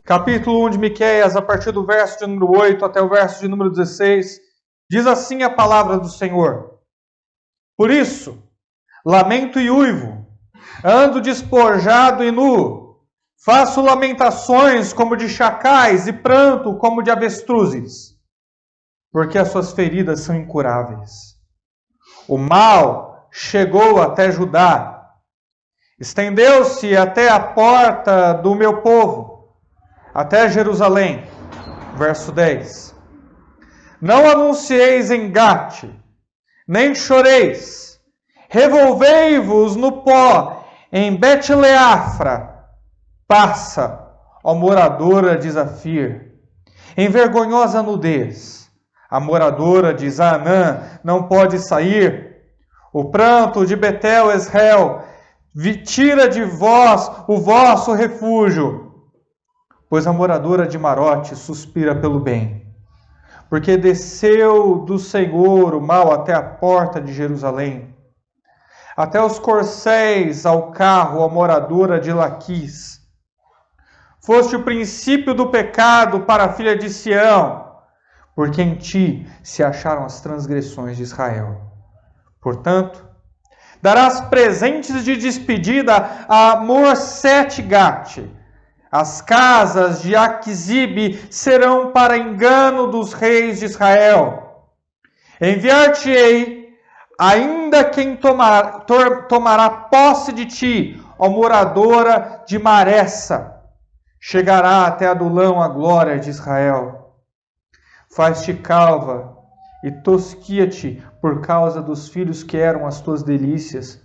capítulo 1 de Miqueias, a partir do verso de número 8 até o verso de número 16, diz assim a palavra do Senhor: Por isso, lamento e uivo, ando despojado e nu, faço lamentações como de chacais e pranto como de avestruzes, porque as suas feridas são incuráveis. O mal chegou até Judá, estendeu-se até a porta do meu povo, até Jerusalém. Verso 10. Não anuncieis em Gate, nem choreis, revolvei-vos no pó, em Betleafra. Passa, ó moradora de Zafir, em vergonhosa nudez. A moradora de Zaanã não pode sair. O pranto de Betel Esrel tira de vós o vosso refúgio. Pois a moradora de Marote suspira pelo bem, porque desceu do Senhor o mal até a porta de Jerusalém. Até os corcéis ao carro, a moradora de Laquis. Foste o princípio do pecado para a filha de Sião, porque em ti se acharam as transgressões de Israel. Portanto, darás presentes de despedida a Morset-Gate. As casas de Aquisibe serão para engano dos reis de Israel. Enviar-te-ei ainda quem tomará posse de ti, ó moradora de Maressa. Chegará até Adulão a glória de Israel. Faz-te calva e tosquia-te por causa dos filhos que eram as tuas delícias.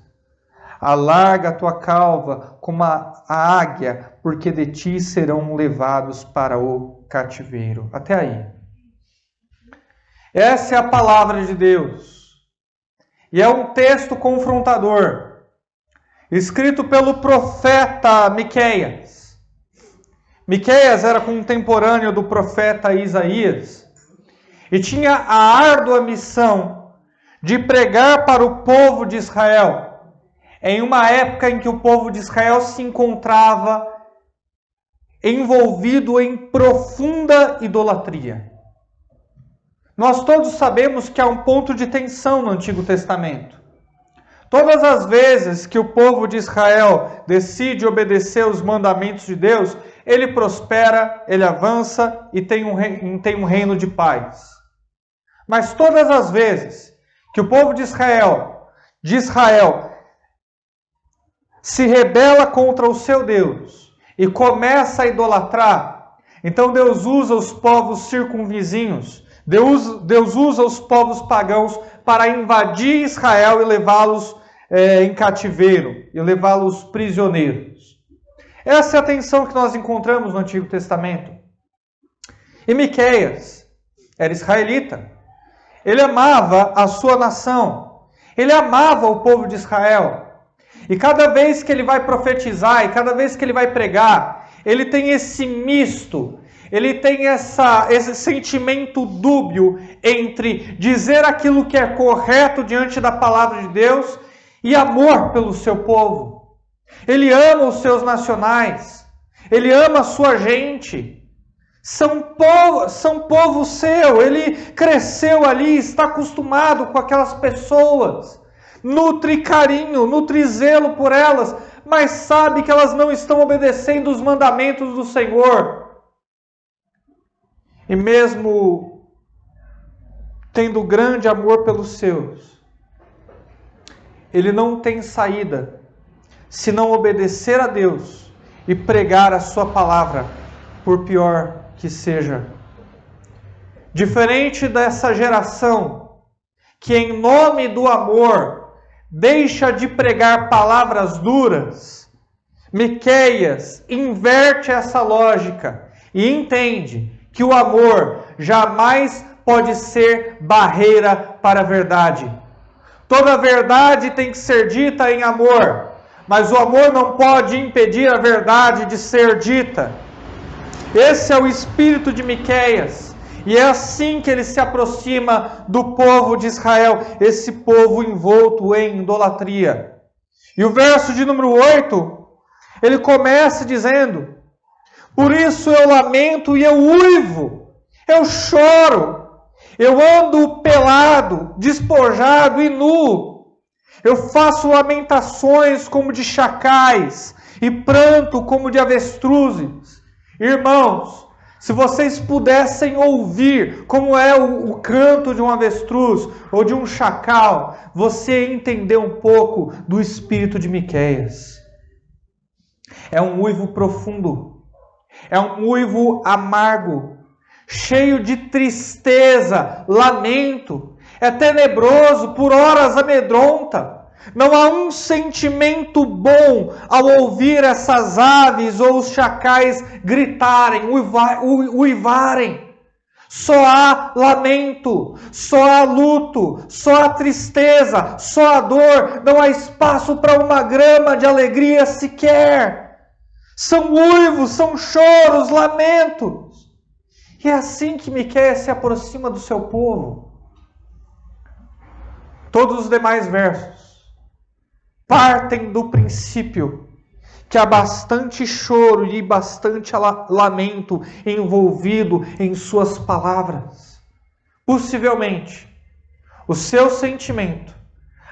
Alarga a tua calva como a águia, porque de ti serão levados para o cativeiro. Até aí. Essa é a palavra de Deus. E é um texto confrontador, escrito pelo profeta Miqueias. Miqueias era contemporâneo do profeta Isaías e tinha a árdua missão de pregar para o povo de Israel, em uma época em que o povo de Israel se encontrava envolvido em profunda idolatria. Nós todos sabemos que há um ponto de tensão no Antigo Testamento. Todas as vezes que o povo de Israel decide obedecer os mandamentos de Deus, ele prospera, ele avança e tem um reino de paz. Mas todas as vezes que o povo de Israel se rebela contra o seu Deus e começa a idolatrar, então Deus usa os povos circunvizinhos, Deus usa os povos pagãos para invadir Israel e levá-los em cativeiro, e levá-los prisioneiros. Essa é a tensão que nós encontramos no Antigo Testamento. E Miqueias era israelita. Ele amava a sua nação. Ele amava o povo de Israel. E cada vez que ele vai profetizar, e cada vez que ele vai pregar, ele tem esse misto, ele tem esse sentimento dúbio entre dizer aquilo que é correto diante da palavra de Deus e amor pelo seu povo. Ele ama os seus nacionais, ele ama a sua gente. São povo seu, ele cresceu ali, está acostumado com aquelas pessoas. Nutre carinho, nutre zelo por elas, mas sabe que elas não estão obedecendo os mandamentos do Senhor. E mesmo tendo grande amor pelos seus, ele não tem saída se não obedecer a Deus e pregar a sua palavra, por pior que seja. Diferente dessa geração que em nome do amor deixa de pregar palavras duras, Miqueias inverte essa lógica e entende que o amor jamais pode ser barreira para a verdade. Toda verdade tem que ser dita em amor, mas o amor não pode impedir a verdade de ser dita. Esse é o espírito de Miqueias, e é assim que ele se aproxima do povo de Israel, esse povo envolto em idolatria. E o verso de número 8, ele começa dizendo: Por isso eu lamento e eu uivo, eu choro, eu ando pelado, despojado e nu. Eu faço lamentações como de chacais e pranto como de avestruzes. Irmãos, se vocês pudessem ouvir como é o canto de um avestruz ou de um chacal, você ia entender um pouco do espírito de Miqueias. É um uivo profundo, é um uivo amargo, cheio de tristeza, lamento, é tenebroso, por horas amedronta. Não há um sentimento bom ao ouvir essas aves ou os chacais gritarem, uivarem. Só há lamento, só há luto, só há tristeza, só há dor. Não há espaço para uma grama de alegria sequer. São uivos, são choros, lamentos. E é assim que Miqueias se aproxima do seu povo. Todos os demais versos partem do princípio que há bastante choro e bastante lamento envolvido em suas palavras. Possivelmente, o seu sentimento,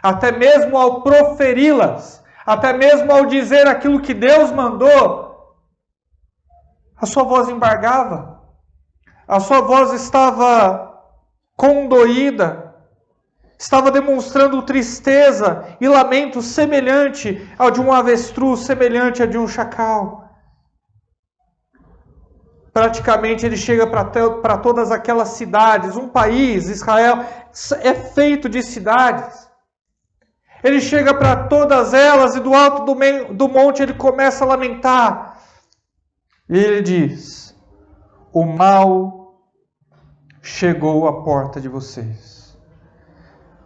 até mesmo ao proferi-las, até mesmo ao dizer aquilo que Deus mandou, a sua voz embargava, a sua voz estava condoída, estava demonstrando tristeza e lamento semelhante ao de um avestruz, semelhante ao de um chacal. Praticamente ele chega para todas aquelas cidades. Um país, Israel, é feito de cidades. Ele chega para todas elas e do alto do monte ele começa a lamentar. E ele diz: o mal chegou à porta de vocês.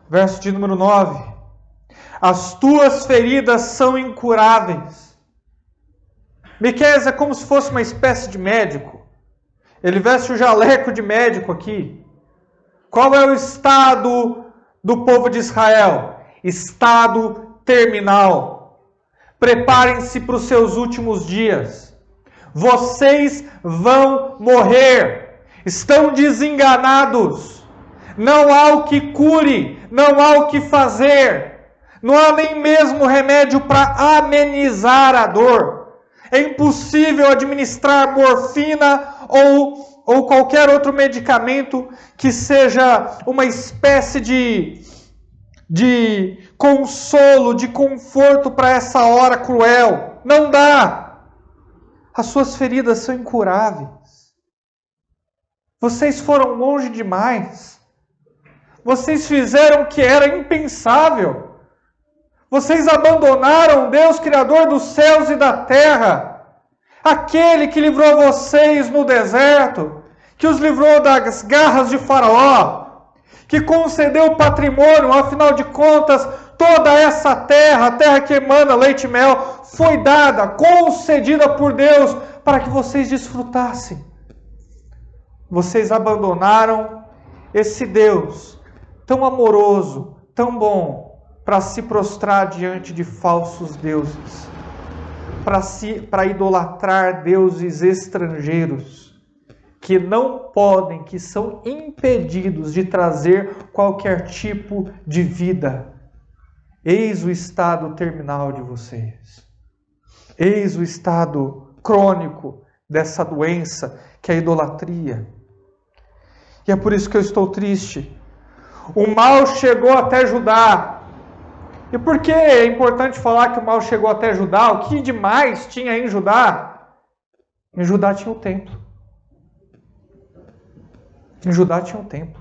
Verso de número 9. As tuas feridas são incuráveis. Miqueias é como se fosse uma espécie de médico. Ele veste o jaleco de médico aqui. Qual é o estado do povo de Israel? Estado terminal. Preparem-se para os seus últimos dias. Vocês vão morrer. Estão desenganados. Não há o que cure, não há o que fazer. Não há nem mesmo remédio para amenizar a dor. É impossível administrar morfina ou qualquer outro medicamento que seja uma espécie de consolo, de conforto para essa hora cruel. Não dá. As suas feridas são incuráveis. Vocês foram longe demais. Vocês fizeram o que era impensável. Vocês abandonaram Deus, Criador dos céus e da terra. Aquele que livrou vocês no deserto, que os livrou das garras de Faraó, que concedeu patrimônio, afinal de contas, toda essa terra, a terra que emana leite e mel, foi dada, concedida por Deus, para que vocês desfrutassem. Vocês abandonaram esse Deus tão amoroso, tão bom, para se prostrar diante de falsos deuses, para idolatrar deuses estrangeiros, que não podem, que são impedidos de trazer qualquer tipo de vida. Eis o estado terminal de vocês. Eis o estado crônico dessa doença que é a idolatria. E é por isso que eu estou triste. O mal chegou até Judá. E por que é importante falar que o mal chegou até Judá? O que demais tinha em Judá? Em Judá tinha o templo. Em Judá tinha o templo.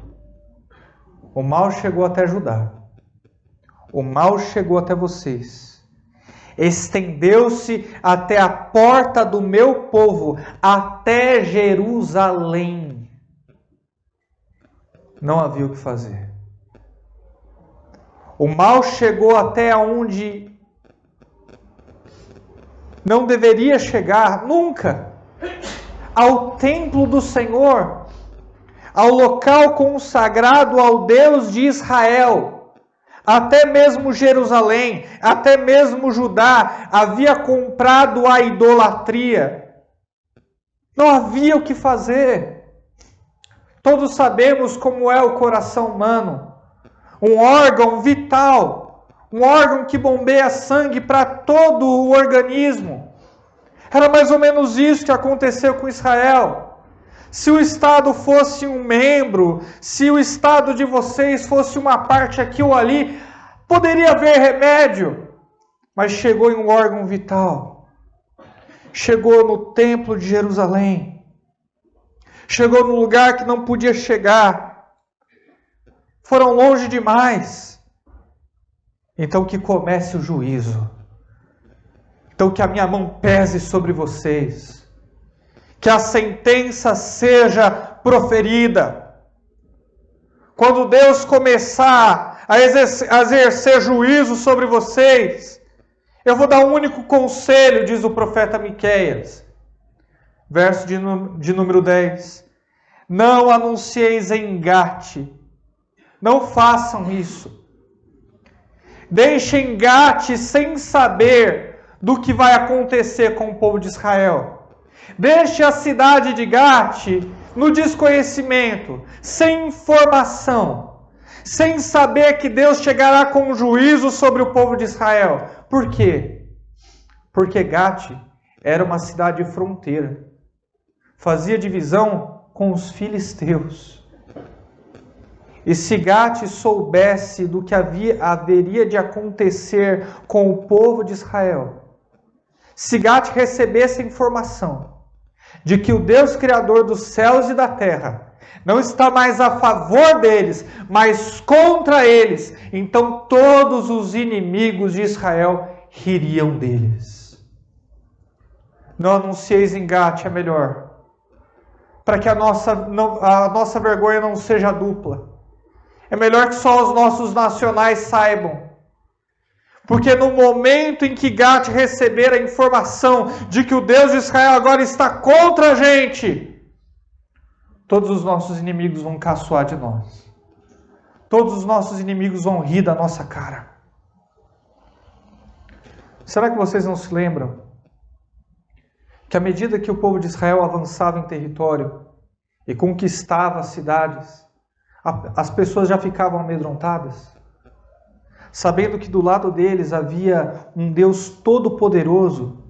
O mal chegou até Judá. O mal chegou até vocês. Estendeu-se até a porta do meu povo, até Jerusalém. Não havia o que fazer. O mal chegou até onde não deveria chegar nunca. Ao templo do Senhor, ao local consagrado ao Deus de Israel. Até mesmo Jerusalém, até mesmo Judá havia comprado a idolatria. Não havia o que fazer. Todos sabemos como é o coração humano. Um órgão vital, um órgão que bombeia sangue para todo o organismo. Era mais ou menos isso que aconteceu com Israel. Se o Estado fosse um membro, se o Estado de vocês fosse uma parte aqui ou ali, poderia haver remédio. Mas chegou em um órgão vital. Chegou no templo de Jerusalém. Chegou num lugar que não podia chegar. Foram longe demais. Então que comece o juízo. Então que a minha mão pese sobre vocês. Que a sentença seja proferida. Quando Deus começar a exercer juízo sobre vocês, eu vou dar um único conselho, diz o profeta Miqueias. Verso de número 10. Não anuncieis em Gate. Não façam isso. Deixem Gate sem saber do que vai acontecer com o povo de Israel. Deixe a cidade de Gate no desconhecimento, sem informação, sem saber que Deus chegará com juízo sobre o povo de Israel. Por quê? Porque Gate era uma cidade fronteira. Fazia divisão com os filisteus. E se Gate soubesse do que haveria de acontecer com o povo de Israel, se Gate recebesse a informação de que o Deus Criador dos céus e da terra não está mais a favor deles, mas contra eles, então todos os inimigos de Israel ririam deles. Não anuncieis em Gate, é melhor, para que a nossa vergonha não seja dupla. É melhor que só os nossos nacionais saibam. Porque no momento em que Gate receber a informação de que o Deus de Israel agora está contra a gente, todos os nossos inimigos vão caçoar de nós. Todos os nossos inimigos vão rir da nossa cara. Será que vocês não se lembram que à medida que o povo de Israel avançava em território e conquistava as cidades, as pessoas já ficavam amedrontadas? Sabendo que do lado deles havia um Deus todo-poderoso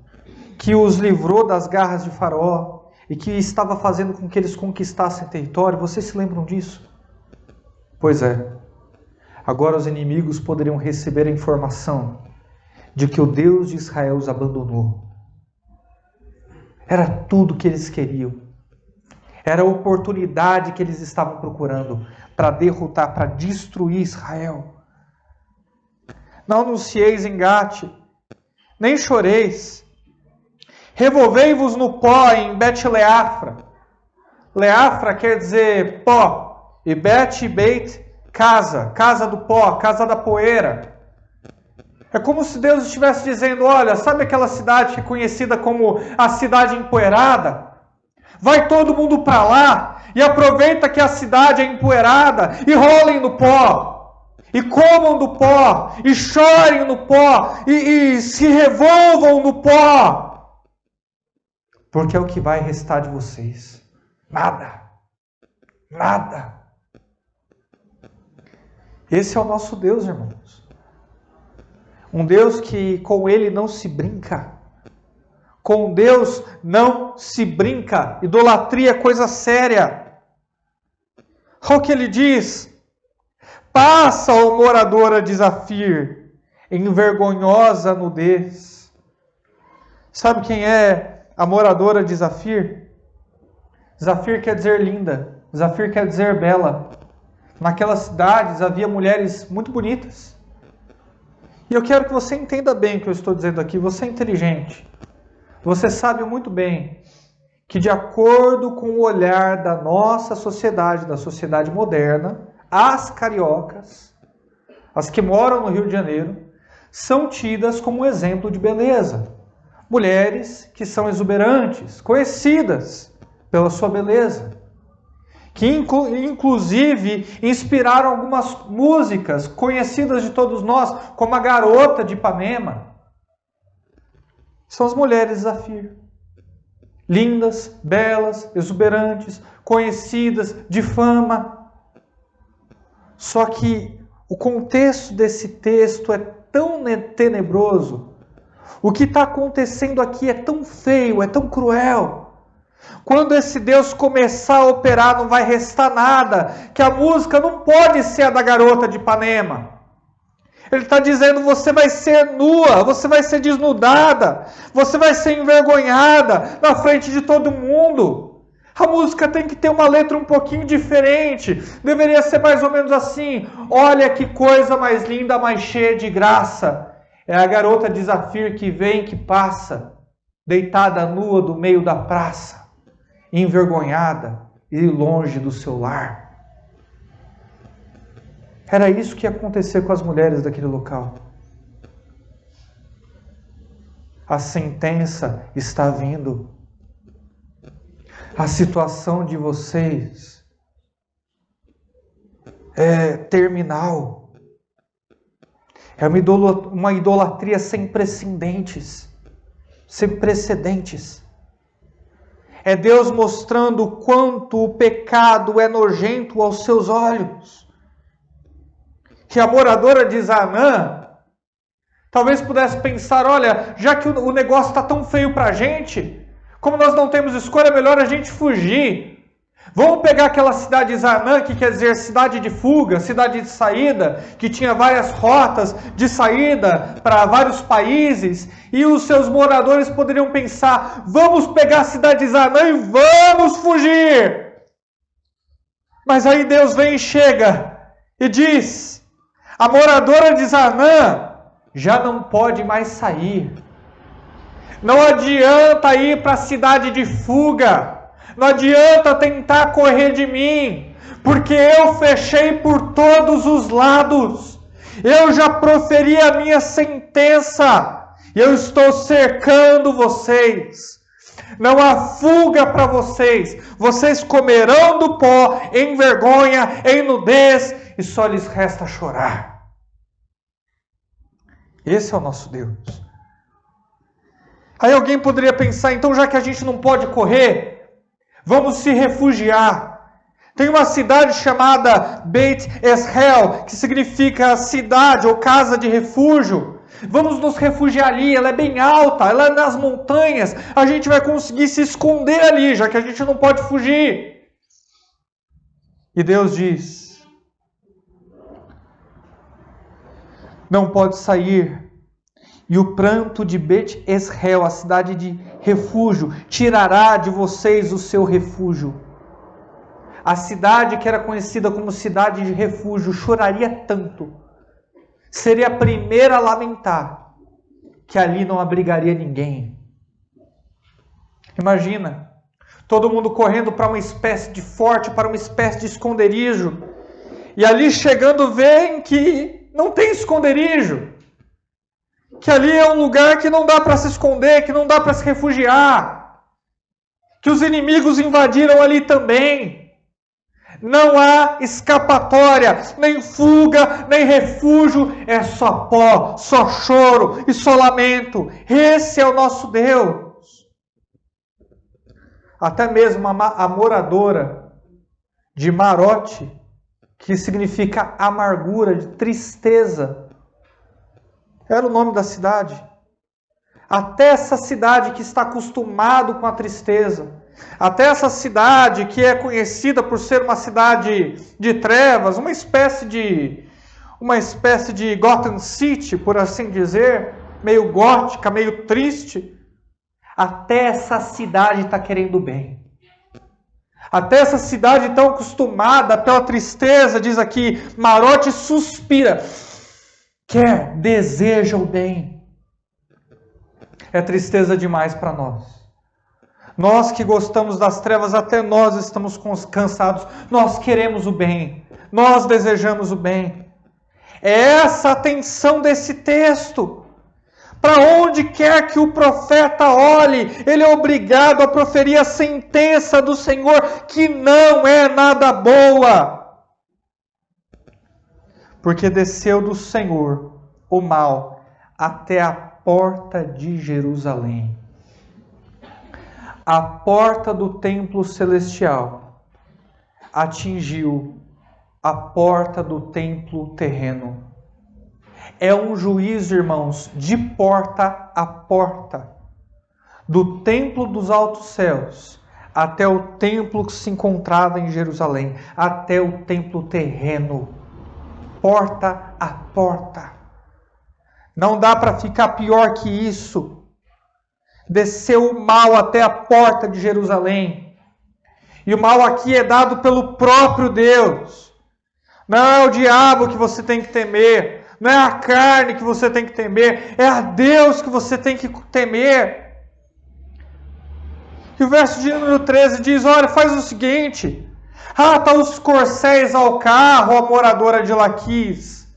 que os livrou das garras de Faraó e que estava fazendo com que eles conquistassem território. Vocês se lembram disso? Pois é. Agora os inimigos poderiam receber a informação de que o Deus de Israel os abandonou. Era tudo que eles queriam. Era a oportunidade que eles estavam procurando para derrotar, para destruir Israel. Não anuncieis em Gate, nem choreis. Revolvei-vos no pó em Bet-Leafra. Leafra quer dizer pó. E Bet, casa. Casa do pó, casa da poeira. É como se Deus estivesse dizendo, olha, sabe aquela cidade que é conhecida como a cidade empoeirada? Vai todo mundo para lá e aproveita que a cidade é empoeirada e rolem no pó. E comam do pó, e chorem no pó, e se revolvam no pó. Porque é o que vai restar de vocês. Nada. Nada. Esse é o nosso Deus, irmãos. Um Deus que com ele não se brinca. Com Deus não se brinca. Idolatria é coisa séria. Olha o que ele diz. Passa, ó moradora de Zafir, em vergonhosa nudez. Sabe quem é a moradora de Zafir? Zafir quer dizer linda. Zafir quer dizer bela. Naquelas cidades havia mulheres muito bonitas. E eu quero que você entenda bem o que eu estou dizendo aqui. Você é inteligente. Você sabe muito bem que, de acordo com o olhar da nossa sociedade, da sociedade moderna, as cariocas, as que moram no Rio de Janeiro, são tidas como exemplo de beleza. Mulheres que são exuberantes, conhecidas pela sua beleza, que inclusive inspiraram algumas músicas conhecidas de todos nós, como a Garota de Ipanema. São as mulheres de Zafir. lindas, belas, exuberantes, conhecidas, de fama. Só que o contexto desse texto é tão tenebroso. O que está acontecendo aqui é tão feio, é tão cruel. Quando esse Deus começar a operar, não vai restar nada. Que a música não pode ser a da garota de Ipanema. Ele está dizendo, você vai ser nua, você vai ser desnudada, você vai ser envergonhada na frente de todo mundo. A música tem que ter uma letra um pouquinho diferente. Deveria ser mais ou menos assim. Olha que coisa mais linda, mais cheia de graça. É a garota de Zafir que vem, que passa, deitada nua do meio da praça, envergonhada e longe do seu lar. Era isso que ia acontecer com as mulheres daquele local. A sentença está vindo. A situação de vocês é terminal. É uma idolatria sem precedentes. Sem precedentes. É Deus mostrando o quanto o pecado é nojento aos seus olhos. Que a moradora de Zanaã talvez pudesse pensar, olha, já que o negócio está tão feio para a gente, como nós não temos escolha, é melhor a gente fugir. Vamos pegar aquela cidade de Zanaã, que quer dizer cidade de fuga, cidade de saída, que tinha várias rotas de saída para vários países, e os seus moradores poderiam pensar, vamos pegar a cidade de Zanaã e vamos fugir. Mas aí Deus vem e chega e diz, a moradora de Zanaã já não pode mais sair. Não adianta ir para a cidade de fuga. Não adianta tentar correr de mim. Porque eu fechei por todos os lados. Eu já proferi a minha sentença. Eu estou cercando vocês. Não há fuga para vocês. Vocês comerão do pó em vergonha, em nudez, e só lhes resta chorar. Esse é o nosso Deus. Aí alguém poderia pensar, então já que a gente não pode correr, vamos se refugiar. Tem uma cidade chamada Beit Esrael, que significa cidade ou casa de refúgio. Vamos nos refugiar ali, ela é bem alta, ela é nas montanhas, a gente vai conseguir se esconder ali, já que a gente não pode fugir. E Deus diz, não pode sair. E o pranto de Bet Esrael, a cidade de refúgio, tirará de vocês o seu refúgio. A cidade que era conhecida como cidade de refúgio choraria tanto, seria a primeira a lamentar, que ali não abrigaria ninguém. Imagina, todo mundo correndo para uma espécie de forte, para uma espécie de esconderijo, e ali chegando veem que não tem esconderijo, que ali é um lugar que não dá para se esconder, que não dá para se refugiar, que os inimigos invadiram ali também. Não há escapatória, nem fuga, nem refúgio, é só pó, só choro e só lamento. Esse é o nosso Deus. Até mesmo a moradora de Marote, que significa amargura, de tristeza, era o nome da cidade. Até essa cidade que está acostumado com a tristeza, até essa cidade que é conhecida por ser uma cidade de trevas, uma espécie de Gotham City, por assim dizer, meio gótica, meio triste, até essa cidade está querendo bem. Até essa cidade tão acostumada pela tristeza, diz aqui, Marote suspira, quer, deseja o bem. É tristeza demais para nós. Nós que gostamos das trevas, até nós estamos cansados. Nós queremos o bem. Nós desejamos o bem. É essa a tensão desse texto. Para onde quer que o profeta olhe, ele é obrigado a proferir a sentença do Senhor, que não é nada boa. Porque desceu do Senhor o mal até a porta de Jerusalém. A porta do templo celestial atingiu a porta do templo terreno. É um juízo, irmãos, de porta a porta, do templo dos altos céus até o templo que se encontrava em Jerusalém, até o templo terreno, porta a porta. Não dá para ficar pior que isso. Desceu o mal até a porta de Jerusalém. E o mal aqui é dado pelo próprio Deus. Não é o diabo que você tem que temer. Não é a carne que você tem que temer. É a Deus que você tem que temer. E o verso de número 13 diz, olha, faz o seguinte. Tá os corcéis ao carro, a moradora de Laquis.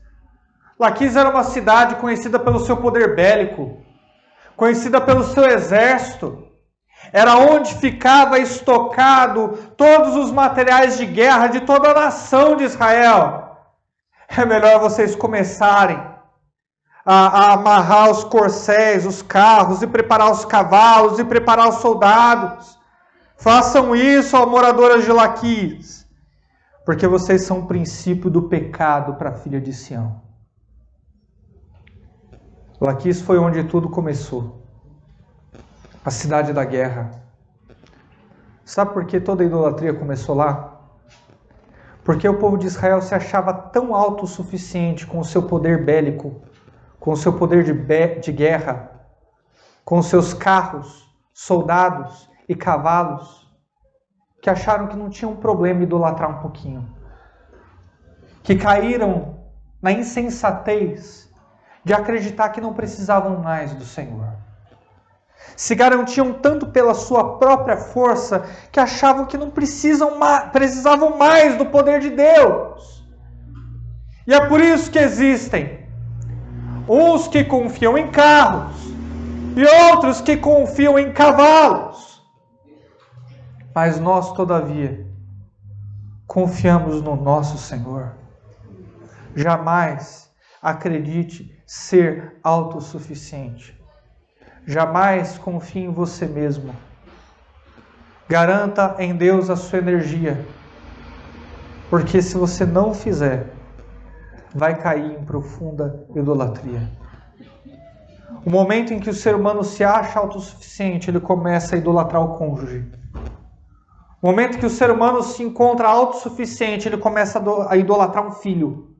Laquis era uma cidade conhecida pelo seu poder bélico, conhecida pelo seu exército. Era onde ficava estocado todos os materiais de guerra de toda a nação de Israel. É melhor vocês começarem a amarrar os corcéis, os carros, e preparar os cavalos, e preparar os soldados. Façam isso, ó moradoras de Laquis, porque vocês são o princípio do pecado para a filha de Sião. Laquis foi onde tudo começou. A cidade da guerra. Sabe por que toda a idolatria começou lá? Porque o povo de Israel se achava tão autossuficiente com o seu poder bélico, com o seu poder de guerra, com os seus carros, soldados e cavalos, que acharam que não tinha um problema idolatrar um pouquinho. Que caíram na insensatez de acreditar que não precisavam mais do Senhor. Se garantiam tanto pela sua própria força que achavam que não precisavam mais do poder de Deus. E é por isso que existem uns que confiam em carros e outros que confiam em cavalos. Mas nós, todavia, confiamos no nosso Senhor. Jamais acredite ser autossuficiente. Jamais confie em você mesmo. Garanta em Deus a sua energia. Porque se você não fizer, vai cair em profunda idolatria. O momento em que o ser humano se acha autossuficiente, ele começa a idolatrar o cônjuge. O momento em que o ser humano se encontra autossuficiente, ele começa a idolatrar um filho,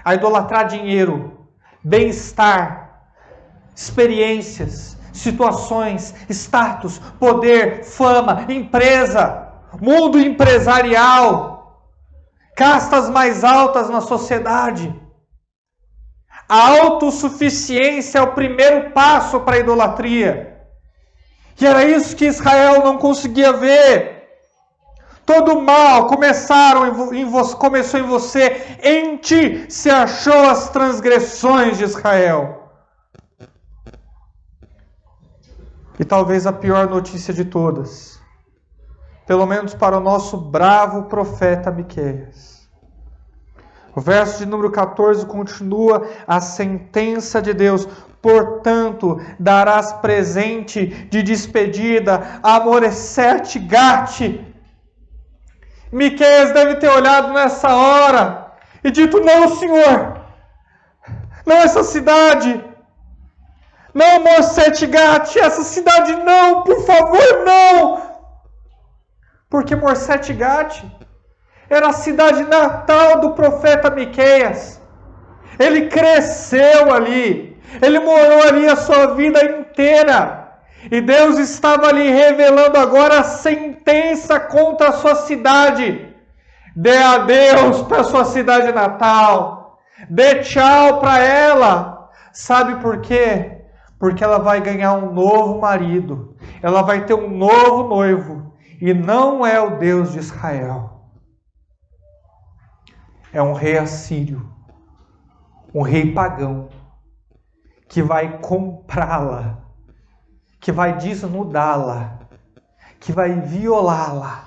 a idolatrar dinheiro, bem-estar, experiências, situações, status, poder, fama, empresa, mundo empresarial, castas mais altas na sociedade. A autossuficiência é o primeiro passo para a idolatria. E era isso que Israel não conseguia ver. Todo o mal começou em você, em ti se achou as transgressões de Israel. E talvez a pior notícia de todas, pelo menos para o nosso bravo profeta Miqueias. O verso de número 14 continua a sentença de Deus. Portanto, darás presente de despedida a Moresete Gate. Miqueias deve ter olhado nessa hora e dito, não, Senhor, não essa cidade, não Moresete Gate, essa cidade não, por favor, não. Porque Moresete Gate era a cidade natal do profeta Miqueias. Ele cresceu ali, ele morou ali a sua vida inteira. E Deus estava ali revelando agora a sentença contra a sua cidade. Dê adeus para a sua cidade natal. Dê tchau para ela. Sabe por quê? Porque ela vai ganhar um novo marido. Ela vai ter um novo noivo. E não é o Deus de Israel. É um rei assírio. Um rei pagão. Que vai comprá-la. Que vai desnudá-la, que vai violá-la,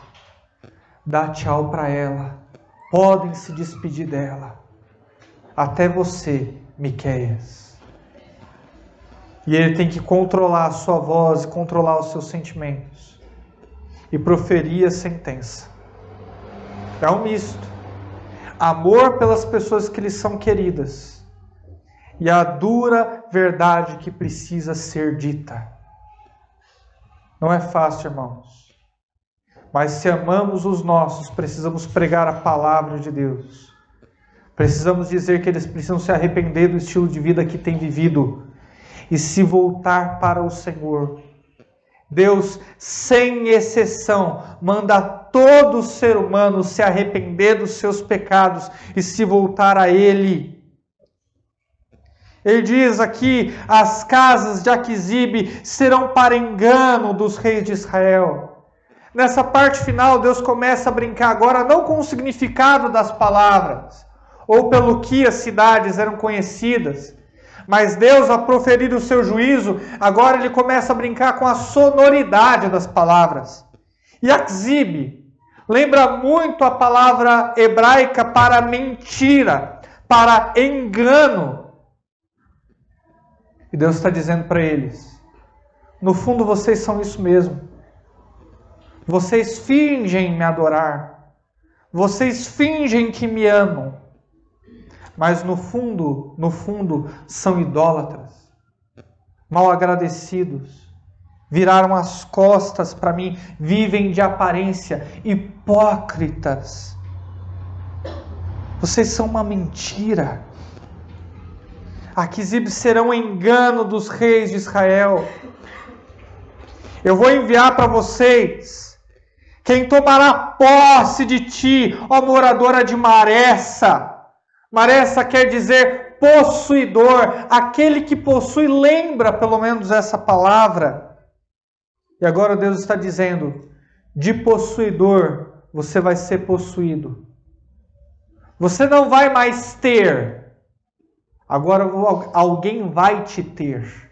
dá tchau para ela, podem se despedir dela, até você, Miqueias. E ele tem que controlar a sua voz e controlar os seus sentimentos, e proferia sentença. É um misto. Amor pelas pessoas que lhe são queridas e a dura verdade que precisa ser dita. Não é fácil, irmãos. Mas se amamos os nossos, precisamos pregar a palavra de Deus. Precisamos dizer que eles precisam se arrepender do estilo de vida que têm vivido e se voltar para o Senhor. Deus, sem exceção, manda todo ser humano se arrepender dos seus pecados e se voltar a Ele. Ele diz aqui, as casas de Aquisibe serão para engano dos reis de Israel. Nessa parte final, Deus começa a brincar agora não com o significado das palavras, ou pelo que as cidades eram conhecidas, mas Deus, ao proferir o seu juízo, agora ele começa a brincar com a sonoridade das palavras. E Aquisibe lembra muito a palavra hebraica para mentira, para engano. E Deus está dizendo para eles, no fundo vocês são isso mesmo. Vocês fingem me adorar. Vocês fingem que me amam. Mas no fundo, são idólatras. Mal agradecidos. Viraram as costas para mim. Vivem de aparência. Hipócritas. Vocês são uma mentira. Aquisibe será um engano dos reis de Israel. Eu vou enviar para vocês quem tomará posse de ti, ó moradora de Maressa. Maressa quer dizer possuidor, aquele que possui, lembra pelo menos essa palavra. E agora Deus está dizendo, de possuidor você vai ser possuído. Você não vai mais ter, agora alguém vai te ter.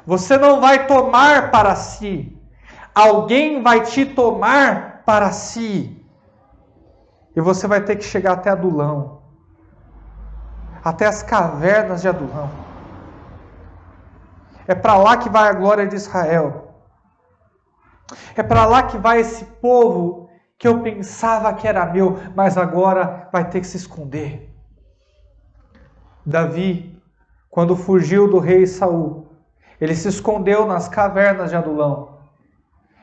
Você não vai tomar para si, alguém vai te tomar para si. E você vai ter que chegar até Adulão. Até as cavernas de Adulão. É para lá que vai a glória de Israel. É para lá que vai esse povo que eu pensava que era meu, mas agora vai ter que se esconder. Davi, quando fugiu do rei Saul, ele se escondeu nas cavernas de Adulão.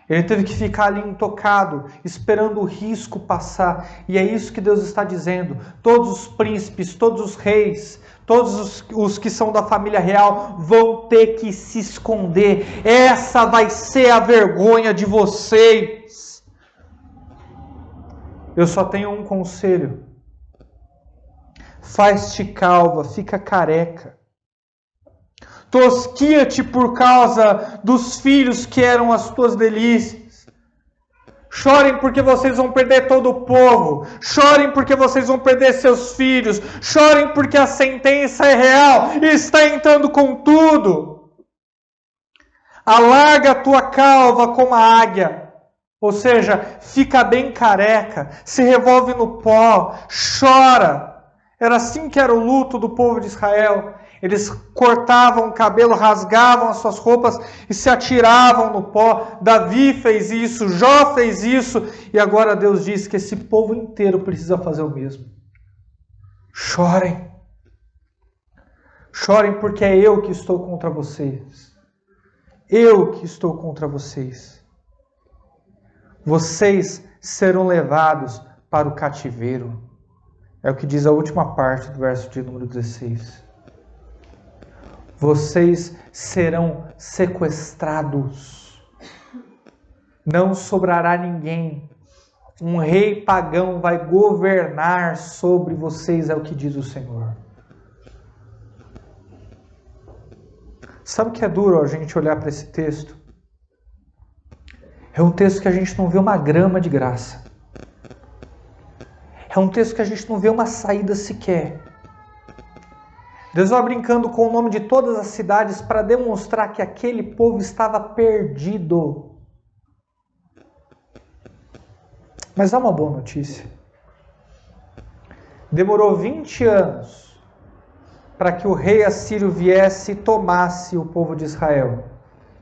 Ele teve que ficar ali intocado, esperando o risco passar. E é isso que Deus está dizendo. Todos os príncipes, todos os reis, todos os que são da família real vão ter que se esconder. Essa vai ser a vergonha de vocês. Eu só tenho um conselho. Faz-te calva, fica careca. Tosquia-te por causa dos filhos que eram as tuas delícias. Chorem porque vocês vão perder todo o povo. Chorem porque vocês vão perder seus filhos. Chorem porque a sentença é real e está entrando com tudo. Alarga a tua calva como a águia. Ou seja, fica bem careca, se revolve no pó, chora. Era assim que era o luto do povo de Israel. Eles cortavam o cabelo, rasgavam as suas roupas e se atiravam no pó. Davi fez isso, Jó fez isso. E agora Deus diz que esse povo inteiro precisa fazer o mesmo. Chorem. Chorem porque é eu que estou contra vocês. Eu que estou contra vocês. Vocês serão levados para o cativeiro. É o que diz a última parte do verso de número 16. Vocês serão sequestrados. Não sobrará ninguém. Um rei pagão vai governar sobre vocês, é o que diz o Senhor. Sabe o que é duro a gente olhar para esse texto? É um texto que a gente não vê uma grama de graça. É um texto que a gente não vê uma saída sequer. Deus vai brincando com o nome de todas as cidades para demonstrar que aquele povo estava perdido. Mas há uma boa notícia. Demorou 20 anos para que o rei assírio viesse e tomasse o povo de Israel.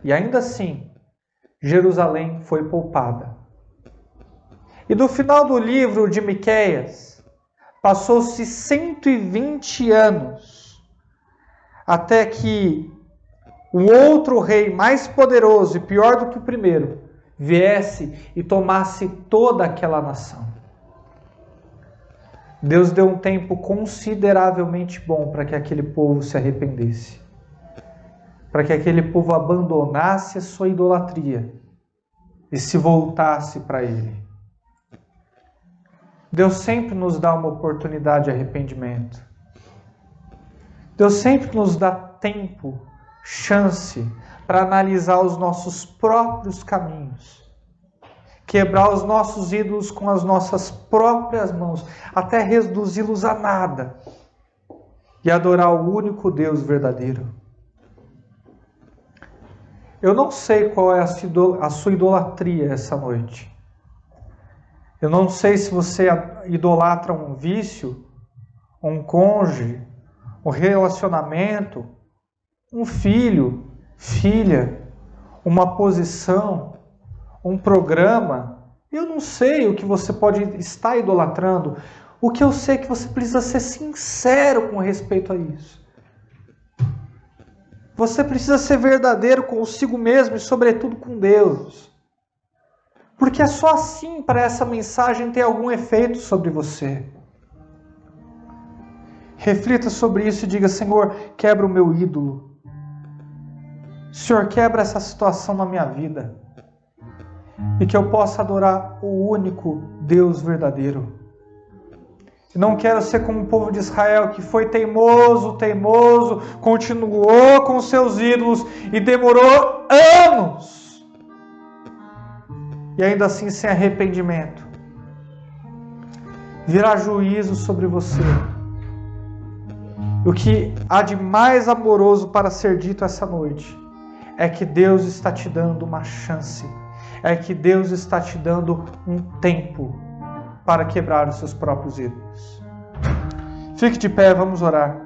E ainda assim, Jerusalém foi poupada. E do final do livro de Miqueias, passou-se 120 anos, até que o outro rei mais poderoso e pior do que o primeiro, viesse e tomasse toda aquela nação. Deus deu um tempo consideravelmente bom para que aquele povo se arrependesse, para que aquele povo abandonasse a sua idolatria e se voltasse para Ele. Deus sempre nos dá uma oportunidade de arrependimento. Deus sempre nos dá tempo, chance para analisar os nossos próprios caminhos, quebrar os nossos ídolos com as nossas próprias mãos, até reduzi-los a nada, e adorar o único Deus verdadeiro. Eu não sei qual é a sua idolatria essa noite. Eu não sei se você idolatra um vício, um cônjuge, um relacionamento, um filho, filha, uma posição, um programa. Eu não sei o que você pode estar idolatrando. O que eu sei é que você precisa ser sincero com respeito a isso. Você precisa ser verdadeiro consigo mesmo e, sobretudo, com Deus. Porque é só assim para essa mensagem ter algum efeito sobre você. Reflita sobre isso e diga: Senhor, quebra o meu ídolo. Senhor, quebra essa situação na minha vida. E que eu possa adorar o único Deus verdadeiro. Eu não quero ser como o povo de Israel, que foi teimoso, continuou com seus ídolos e demorou anos. E ainda assim sem arrependimento. Virá juízo sobre você. O que há de mais amoroso para ser dito essa noite é que Deus está te dando uma chance. É que Deus está te dando um tempo para quebrar os seus próprios ídolos. Fique de pé, vamos orar.